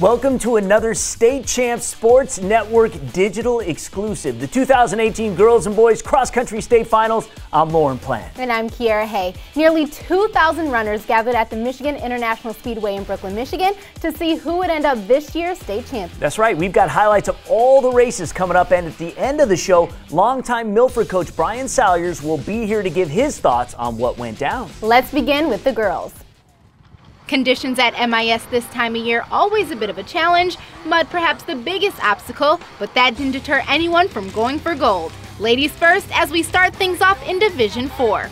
Welcome to another State Champs Sports Network digital exclusive, the 2018 Girls and Boys Cross Country State Finals. I'm Lauren Plant. And I'm Kiara Hay. Nearly 2,000 runners gathered at the Michigan International Speedway in Brooklyn, Michigan to see who would end up this year's state champion. That's right. We've got highlights of all the races coming up, and at the end of the show, longtime Milford coach Brian Salyers will be here to give his thoughts on what went down. Let's begin with the girls. Conditions at MIS this time of year always a bit of a challenge, mud perhaps the biggest obstacle, but that didn't deter anyone from going for gold. Ladies first as we start things off in Division 4.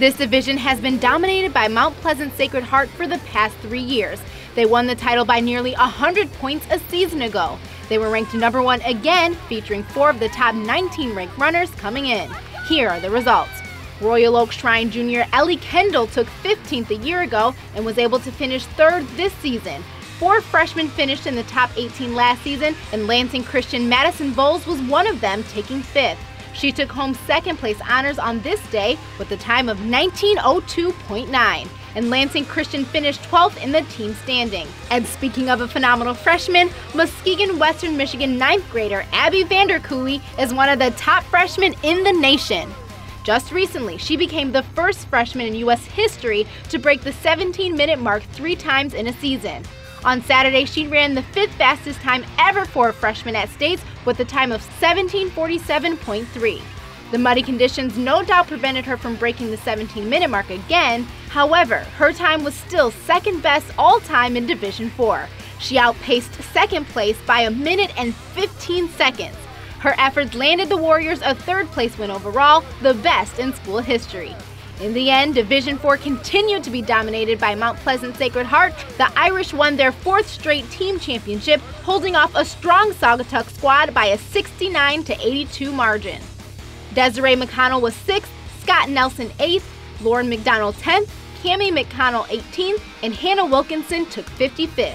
This division has been dominated by Mount Pleasant Sacred Heart for the past 3 years. They won the title by nearly 100 points a season ago. They were ranked number 1 again, featuring 4 of the top 19 ranked runners coming in. Here are the results. Royal Oak Shrine junior Ellie Kendall took 15th a year ago and was able to finish 3rd this season. 4 freshmen finished in the top 18 last season, and Lansing Christian Madison Bowles was one of them, taking 5th. She took home 2nd place honors on this day with a time of 19:02.9, and Lansing Christian finished 12th in the team standing. And speaking of a phenomenal freshman, Muskegon Western Michigan 9th grader Abbe Vander Cooley is one of the top freshmen in the nation. Just recently, she became the first freshman in U.S. history to break the 17-minute mark 3 times in a season. On Saturday, she ran the 5th fastest time ever for a freshman at States with a time of 17:47.3. The muddy conditions no doubt prevented her from breaking the 17-minute mark again. However, her time was still 2nd best all-time in Division 4. She outpaced 2nd place by 1 minute and 15 seconds. Her efforts landed the Warriors a 3rd place win overall, the best in school history. In the end, Division 4 continued to be dominated by Mount Pleasant Sacred Heart. The Irish won their 4th straight team championship, holding off a strong Saugatuck squad by a 69-82 margin. Desiree McConnell was 6th, Scott Nelson 8th, Lauren McDonald 10th, Cammie McConnell 18th, and Hannah Wilkinson took 55th.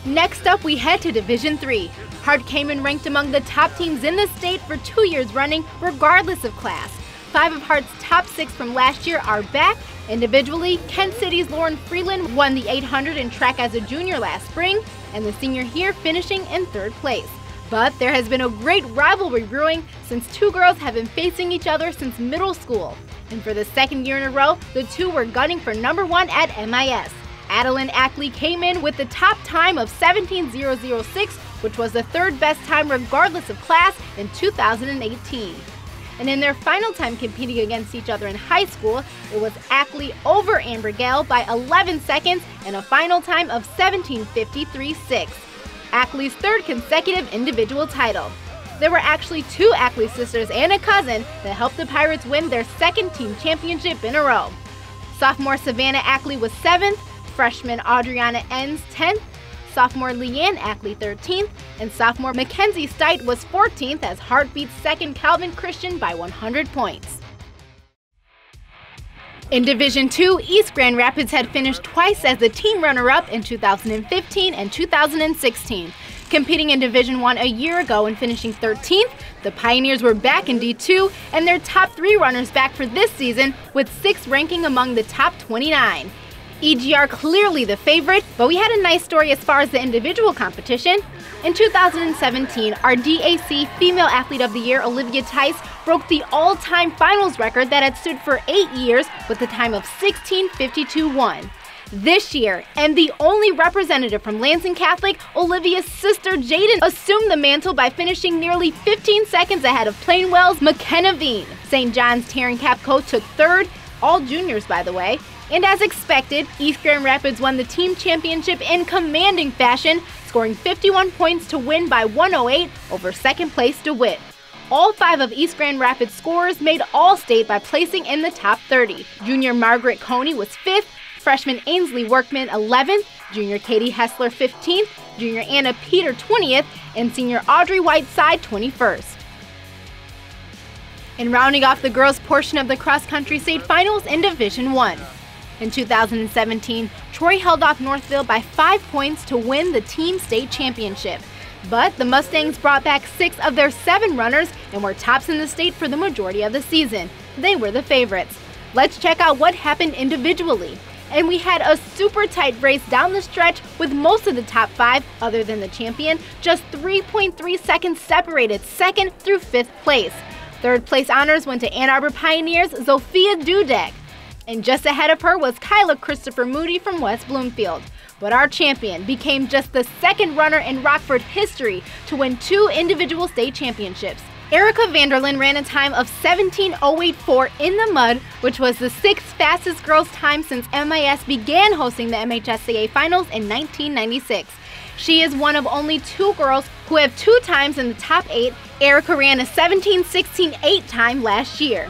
Next up, we head to Division 3. Hart came in ranked among the top teams in the state for 2 years running, regardless of class. 5 of Hart's top 6 from last year are back. Individually, Kent City's Lauren Freeland won the 800 in track as a junior last spring, and the senior here finishing in 3rd place. But there has been a great rivalry brewing since 2 girls have been facing each other since middle school. And for the 2nd year in a row, the 2 were gunning for number 1 at MIS. Adeline Ackley came in with the top time of 17:006, which was the 3rd best time regardless of class in 2018. And in their final time competing against each other in high school, it was Ackley over Amber Gale by 11 seconds and a final time of 17:53.6. Ackley's 3rd consecutive individual title. There were actually 2 Ackley sisters and a cousin that helped the Pirates win their 2nd team championship in a row. Sophomore Savannah Ackley was 7th, freshman Adriana Enns 10th, sophomore Leanne Ackley 13th, and sophomore Mackenzie Stite was 14th as Hart beat 2nd Calvin Christian by 100 points. In Division 2, East Grand Rapids had finished twice as the team runner-up in 2015 and 2016. Competing in Division 1 a year ago and finishing 13th, the Pioneers were back in D2 and their top 3 runners back for this season, with 6 ranking among the top 29. EGR clearly the favorite, but we had a nice story as far as the individual competition. In 2017, our DAC Female Athlete of the Year, Olivia Tights, broke the all-time finals record that had stood for 8 years with a time of 16:52.1. This year, and the only representative from Lansing Catholic, Olivia's sister Jaden assumed the mantle by finishing nearly 15 seconds ahead of Plainwell's McKenna Veen. St. John's Taryn Capco took 3rd, all juniors by the way. And as expected, East Grand Rapids won the team championship in commanding fashion, scoring 51 points to win by 108 over 2nd place DeWitt. All 5 of East Grand Rapids scorers made All-State by placing in the top 30. Junior Margaret Coney was 5th, freshman Ainsley Workman 11th, junior Katie Hessler 15th, junior Anna Peter 20th, and senior Audrey Whiteside 21st. And rounding off the girls' portion of the cross-country state finals in Division 1. In 2017, Troy held off Northville by 5 points to win the team state championship. But the Mustangs brought back 6 of their 7 runners and were tops in the state for the majority of the season. They were the favorites. Let's check out what happened individually. and we had a super tight race down the stretch with most of the top 5, other than the champion, just 3.3 seconds separated 2nd through 5th place. 3rd place honors went to Ann Arbor Pioneer's Zofia Dudek, and just ahead of her was Kyla Christopher Moody from West Bloomfield. But our champion became just the 2nd runner in Rockford history to win 2 individual state championships. Erika Vanderlyn ran a time of 17:08.4 in the mud, which was the 6th fastest girls' time since MIS began hosting the MHSAA finals in 1996. She is one of only 2 girls who have 2 times in the top 8. Erika ran a 17:16.8 time last year.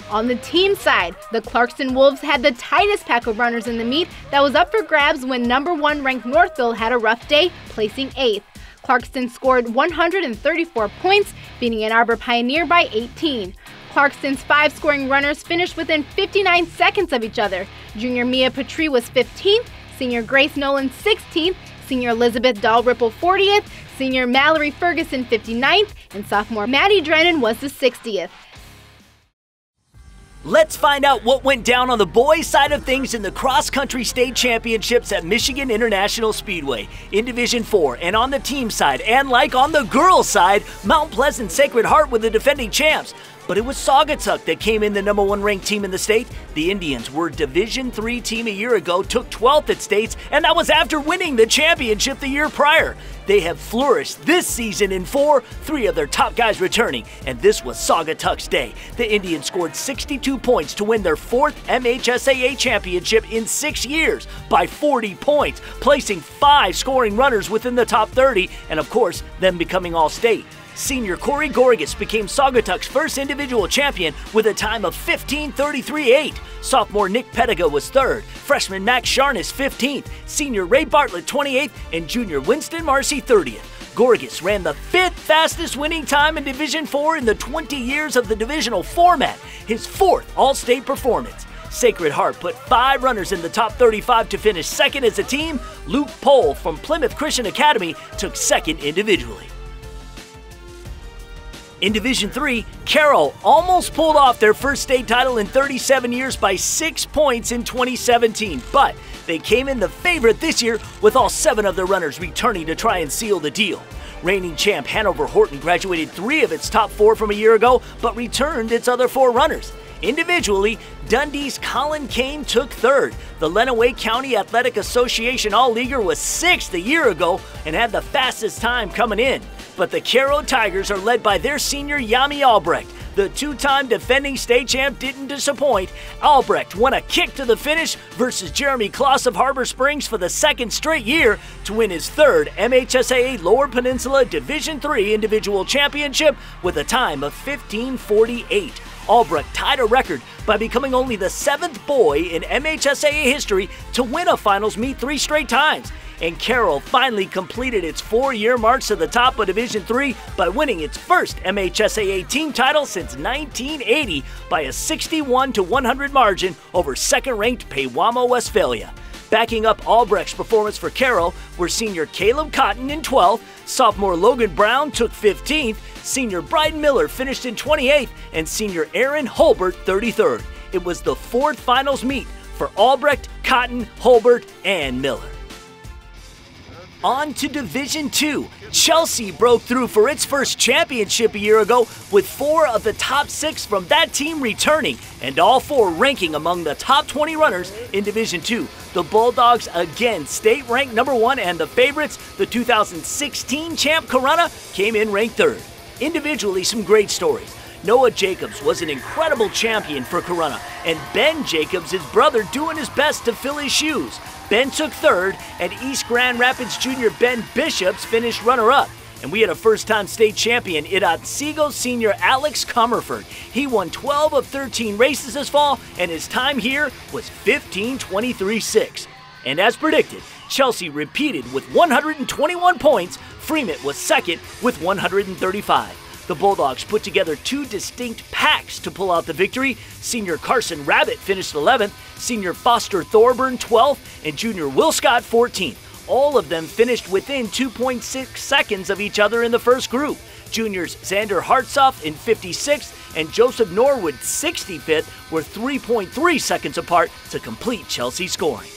On the team side, the Clarkson Wolves had the tightest pack of runners in the meet that was up for grabs when number 1 ranked Northfield had a rough day, placing 8th. Clarkson scored 134 points, beating Ann Arbor Pioneer by 18. Clarkson's 5 scoring runners finished within 59 seconds of each other. Junior Mia Petrie was 15th, senior Grace Nolan 16th, senior Elizabeth Dahl-Ripple 40th, senior Mallory Ferguson 59th, and sophomore Maddie Drennan was the 60th. Let's find out what went down on the boys' side of things in the cross-country state championships at Michigan International Speedway in Division 4, and on the team side, and like on the girls' side, Mount Pleasant Sacred Heart were the defending champs. But it was Saugatuck that came in the number 1 ranked team in the state. The Indians were Division 3 team a year ago, took 12th at states, and that was after winning the championship the year prior. They have flourished this season in 4, 3 of their top guys returning, and this was Saugatuck's day. The Indians scored 62 points to win their 4th MHSAA championship in 6 years by 40 points, placing 5 scoring runners within the top 30, and of course, them becoming all-state. Senior Corey Gorgas became Saugatuck's first individual champion with a time of 15:33.8. Sophomore Nick Pediga was 3rd, freshman Max Sharness 15th, senior Ray Bartlett 28th, and junior Winston Marcy 30th. Gorgas ran the 5th fastest winning time in Division 4 in the 20 years of the divisional format, his 4th all-state performance. Sacred Heart put 5 runners in the top 35 to finish 2nd as a team. Luke Pohl from Plymouth Christian Academy took 2nd individually. In Division 3, Cairo almost pulled off their first state title in 37 years by 6 points in 2017, but they came in the favorite this year with all 7 of their runners returning to try and seal the deal. Reigning champ Hanover Horton graduated 3 of its top 4 from a year ago, but returned its other 4 runners. Individually, Dundee's Colin Kane took 3rd. The Lenawee County Athletic Association All-Leaguer was 6th a year ago and had the fastest time coming in. But the Cairo Tigers are led by their senior Yami Albrecht. The 2-time defending state champ didn't disappoint. Albrecht won a kick to the finish versus Jeremy Kloss of Harbor Springs for the 2nd straight year to win his 3rd MHSAA Lower Peninsula Division 3 individual championship with a time of 15:48. Albrecht tied a record by becoming only the 7th boy in MHSAA history to win a finals meet 3 straight times. And Carroll finally completed its 4-year march to the top of Division 3 by winning its first MHSAA team title since 1980 by a 61-100 margin over 2nd-ranked Pewamo, Westphalia. Backing up Albrecht's performance for Carroll were senior Caleb Cotton in 12th, sophomore Logan Brown took 15th, senior Bryden Miller finished in 28th, and senior Aaron Holbert 33rd. It was the 4th finals meet for Albrecht, Cotton, Holbert, and Miller. On to Division 2. Chelsea broke through for its first championship a year ago with 4 of the top 6 from that team returning and all 4 ranking among the top 20 runners in Division 2. The Bulldogs again state-ranked number 1 and the favorites, the 2016 champ Corunna, came in ranked 3rd. Individually, some great stories. Noah Jacobs was an incredible champion for Corunna, and Ben Jacobs, his brother, doing his best to fill his shoes. Ben took 3rd, and East Grand Rapids junior Ben Bishops finished runner-up. And we had a first-time state champion in Otsego senior Alex Comerford. He won 12 of 13 races this fall, and his time here was 15:23.6. And as predicted, Chelsea repeated with 121 points. Fremont was 2nd with 135. The Bulldogs put together 2 distinct packs to pull out the victory. Senior Carson Rabbit finished 11th, senior Foster Thorburn 12th, and junior Will Scott 14th. All of them finished within 2.6 seconds of each other in the first group. Juniors Xander Hartsoff in 56th and Joseph Norwood 65th were 3.3 seconds apart to complete Chelsea's scoring.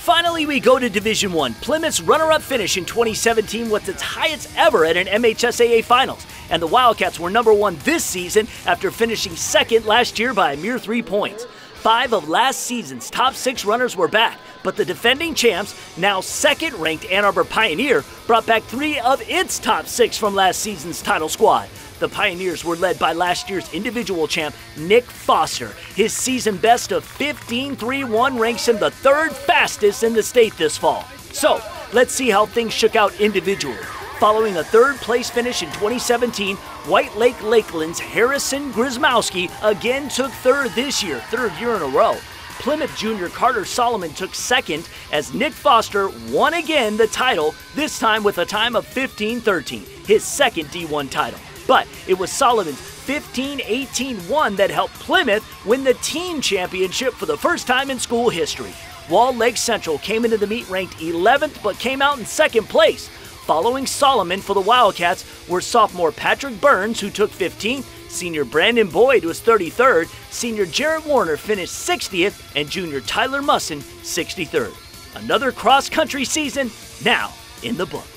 Finally, we go to Division I. Plymouth's runner-up finish in 2017 was its highest ever at an MHSAA Finals, and the Wildcats were #1 this season after finishing second last year by a mere 3 points. 5 of last season's top 6 runners were back, but the defending champs, now second-ranked Arbor Pioneer, brought back 3 of its top 6 from last season's title squad. The Pioneers were led by last year's individual champ, Nick Foster. His season best of 15.31 ranks him the 3rd fastest in the state this fall. So, let's see how things shook out individually. Following a 3rd place finish in 2017, White Lake Lakeland's Harrison Grismowski again took 3rd this year, 3rd year in a row. Plymouth junior Carter Solomon took 2nd as Nick Foster won again the title, this time with a time of 15.13, his 2nd D1 title. But it was Solomon's 15.18.1 that helped Plymouth win the team championship for the first time in school history. Wall Lake Central came into the meet ranked 11th but came out in 2nd place. Following Solomon for the Wildcats were sophomore Patrick Burns, who took 15th, senior Brandon Boyd was 33rd, senior Jarrett Warner finished 60th, and junior Tyler Musson 63rd. Another cross-country season now in the books.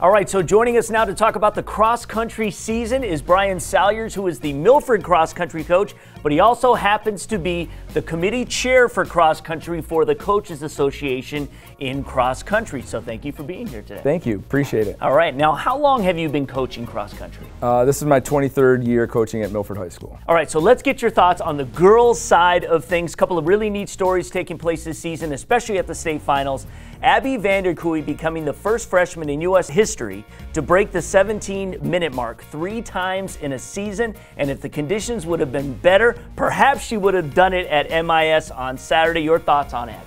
All right, so joining us now to talk about the cross-country season is Brian Salyers, who is the Milford cross-country coach, but he also happens to be the committee chair for cross-country for the Coaches Association in cross-country. So thank you for being here today. Thank you. Appreciate it. All right, now how long have you been coaching cross-country? This is my 23rd year coaching at Milford High School. All right, so let's get your thoughts on the girls' side of things. A couple of really neat stories taking place this season, especially at the state finals. Abbie Vander becoming the first freshman in U.S. history to break the 17-minute mark 3 times in a season, and if the conditions would have been better, perhaps she would have done it at MIS on Saturday. Your thoughts on Abbie?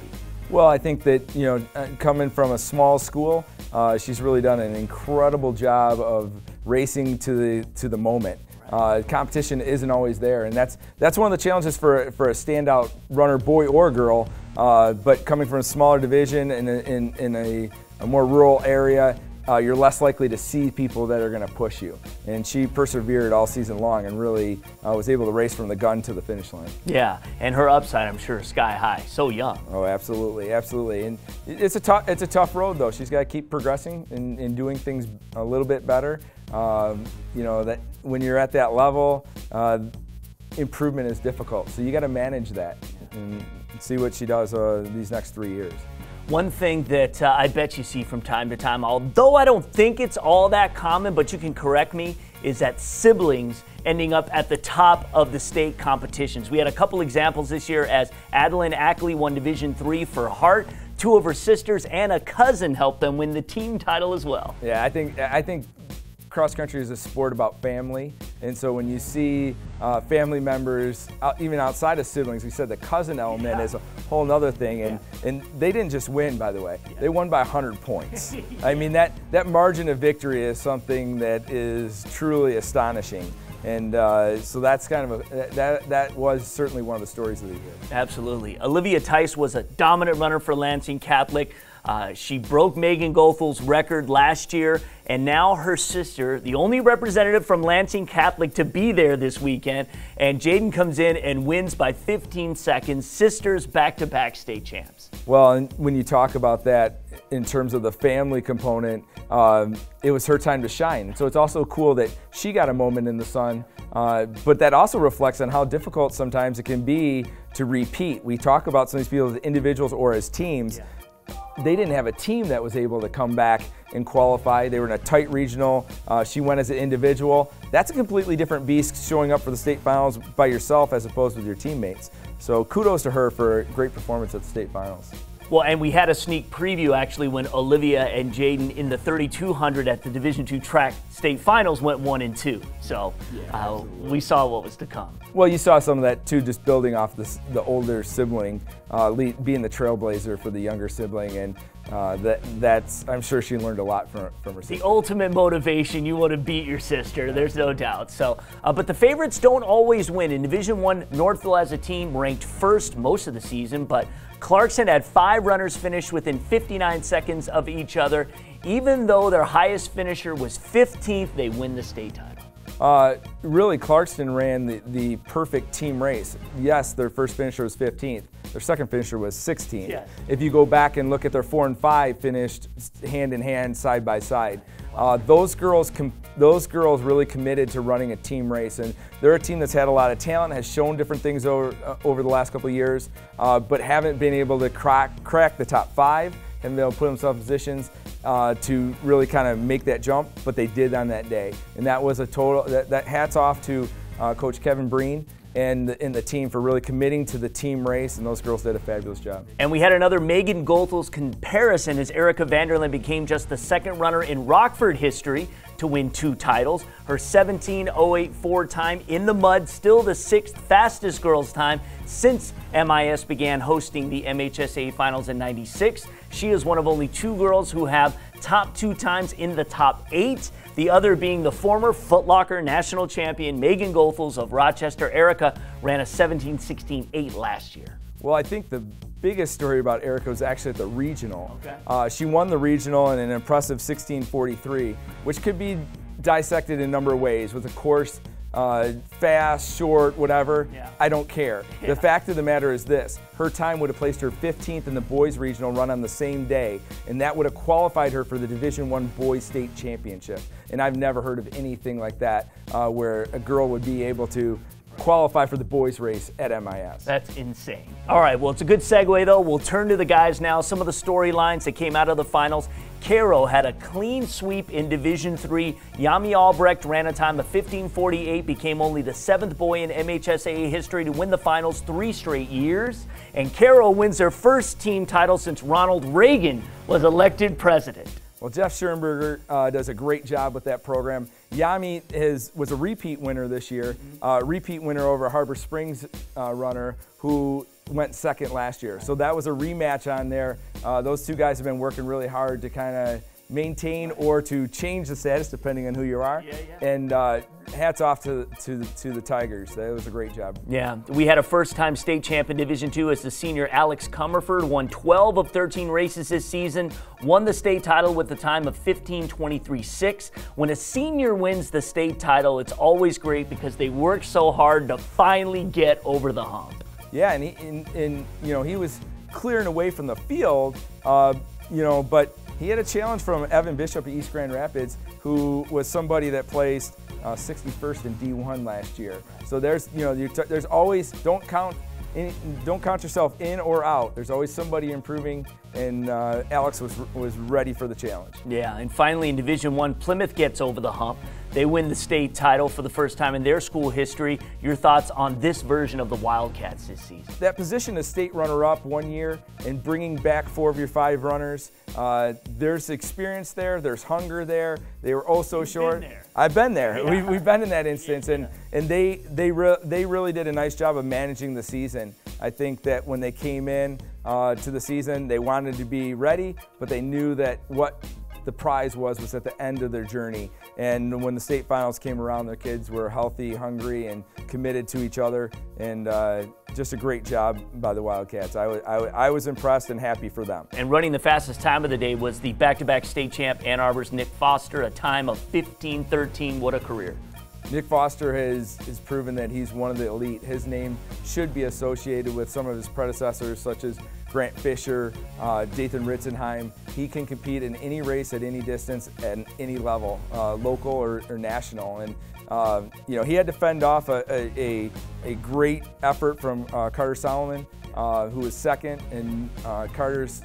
Well, I think that, coming from a small school, she's really done an incredible job of racing to the moment. Competition isn't always there, and that's one of the challenges for a standout runner, boy or girl. But coming from a smaller division in a more rural area, you're less likely to see people that are going to push you. And she persevered all season long and really was able to race from the gun to the finish line. Yeah, and her upside, I'm sure, sky high. So young. Oh, absolutely, absolutely. And it's a tough road, though. She's got to keep progressing and doing things a little bit better. That when you're at that level, improvement is difficult. So you got to manage that and see what she does these next 3 years. One thing that I bet you see from time to time, although I don't think it's all that common, but you can correct me, is that siblings ending up at the top of the state competitions. We had a couple examples this year as Adeline Ackley won Division III for Hart. 2 of her sisters and a cousin helped them win the team title as well. Yeah, I think cross country is a sport about family, and so when you see family members, even outside of siblings, we said the cousin element is a whole nother thing, and they didn't just win, by the way. They won by 100 points. I mean, that margin of victory is something that is truly astonishing. And so that's kind of that was certainly one of the stories of the year. Absolutely. Olivia Tights was a dominant runner for Lansing Catholic. She broke Megan Gothel's record last year, and now her sister, the only representative from Lansing Catholic to be there this weekend, and Jaden comes in and wins by 15 seconds. Sisters back-to-back state champs. Well, and when you talk about that in terms of the family component, it was her time to shine. So it's also cool that she got a moment in the sun, but that also reflects on how difficult sometimes it can be to repeat. We talk about some of these people as individuals or as teams. Yeah. They didn't have a team that was able to come back and qualify. They were in a tight regional. She went as an individual. That's a completely different beast, showing up for the state finals by yourself as opposed with your teammates. So kudos to her for a great performance at the state finals. Well, and we had a sneak preview actually when Olivia and Jaden in the 3200 at the Division II track state finals went 1 and 2. So we saw what was to come. Well, you saw some of that too, just building off the older sibling, being the trailblazer for the younger sibling, and that's I'm sure she learned a lot from her sister. The ultimate motivation, you want to beat your sister, there's no doubt. So, but the favorites don't always win. In Division I, Northville as a team ranked first most of the season, but Clarkson had 5 runners finish within 59 seconds of each other. Even though their highest finisher was 15th, they win the state title. Really, Clarkson ran the perfect team race. Yes, their first finisher was 15th, Their second finisher was 16th. Yeah. If you go back and look at their 4 and 5 finished hand in hand, side by side. Those girls really committed to running a team race, and they're a team that's had a lot of talent, has shown different things over the last couple of years, but haven't been able to crack the top 5, haven't been able to put themselves in positions to really kind of make that jump, but they did on that day. And that was a total, that hats off to Coach Kevin Breen and the team for really committing to the team race, and those girls did a fabulous job. And we had another Megan Goethals comparison as Erika Vanderlyn became just the second runner in Rockford history to win 2 titles. Her 17:08.4 time in the mud, still the 6th fastest girls time since MIS began hosting the MHSAA finals in '96. She is one of only 2 girls who have top 2 times in the top 8. The other being the former Foot Locker national champion Megan Goethals of Rochester. Erika ran a 17:16.8 last year. Well, I think the biggest story about Erika was actually at the regional. Okay. She won the regional in an impressive 16:43, which could be dissected in a number of ways with a course, fast, short, whatever. Yeah. I don't care. Yeah. The fact of the matter is this: her time would have placed her 15th in the boys regional run on the same day, and that would have qualified her for the Division I boys state championship. And I've never heard of anything like that where a girl would be able to qualify for the boys race at MIS. That's insane. All right, well, it's a good segue though. We'll turn to the guys now. Some of the storylines that came out of the finals. Cairo had a clean sweep in Division III. Yami Albrecht ran a time of 15:48, became only the 7th boy in MHSAA history to win the finals 3 straight years. And Cairo wins their first team title since Ronald Reagan was elected president. Well, Jeff Schoenberger does a great job with that program. Yami was a repeat winner this year, repeat winner over a Harbor Springs runner who went 2nd last year. So that was a rematch on there. Those 2 guys have been working really hard to kind of maintain or to change the status depending on who you are. Yeah, yeah. And hats off to the Tigers. That was a great job. Yeah, we had a first-time state champ in Division II as the senior Alex Comerford won 12 of 13 races this season, won the state title with a time of 15:23.6. When a senior wins the state title, it's always great because they work so hard to finally get over the hump. Yeah, and he was clearing away from the field, but he had a challenge from Evan Bishop at East Grand Rapids, who was somebody that placed 61st in D1 last year. So there's always, don't count yourself in or out. There's always somebody improving, and Alex was ready for the challenge. Yeah, and finally in Division I, Plymouth gets over the hump. They win the state title for the first time in their school history. Your thoughts on this version of the Wildcats this season? That position of state runner-up one year and bringing back 4 of your 5 runners, there's experience there, there's hunger there. They were oh so short. I've been there. Yeah. We've been in that instance, and they really did a nice job of managing the season. I think that when they came in to the season, they wanted to be ready, but they knew that what the prize was at the end of their journey. And when the state finals came around, their kids were healthy, hungry, and committed to each other. And just a great job by the Wildcats. I was impressed and happy for them. And running the fastest time of the day was the back-to-back state champ Ann Arbor's Nick Foster, a time of 15:13. What a career. Nick Foster has proven that he's one of the elite. His name should be associated with some of his predecessors, such as Grant Fisher, Dathan Ritzenheim. He can compete in any race at any distance at any level, local or national. And he had to fend off a great effort from Carter Solomon, who was 2nd, and Carter's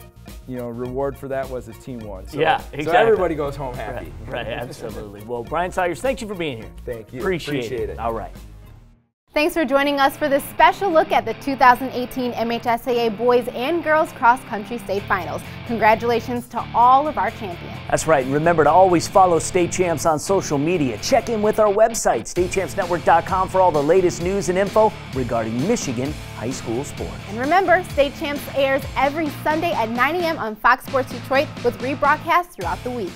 reward for that was his team won. So, yeah, exactly. So everybody goes home happy. Right, absolutely. Well, Brian Salyers, thank you for being here. Thank you. Appreciate it. All right. Thanks for joining us for this special look at the 2018 MHSAA Boys and Girls Cross Country State Finals. Congratulations to all of our champions. That's right. And remember to always follow State Champs on social media. Check in with our website, statechampsnetwork.com, for all the latest news and info regarding Michigan high school sports. And remember, State Champs airs every Sunday at 9 a.m. on Fox Sports Detroit with rebroadcasts throughout the week.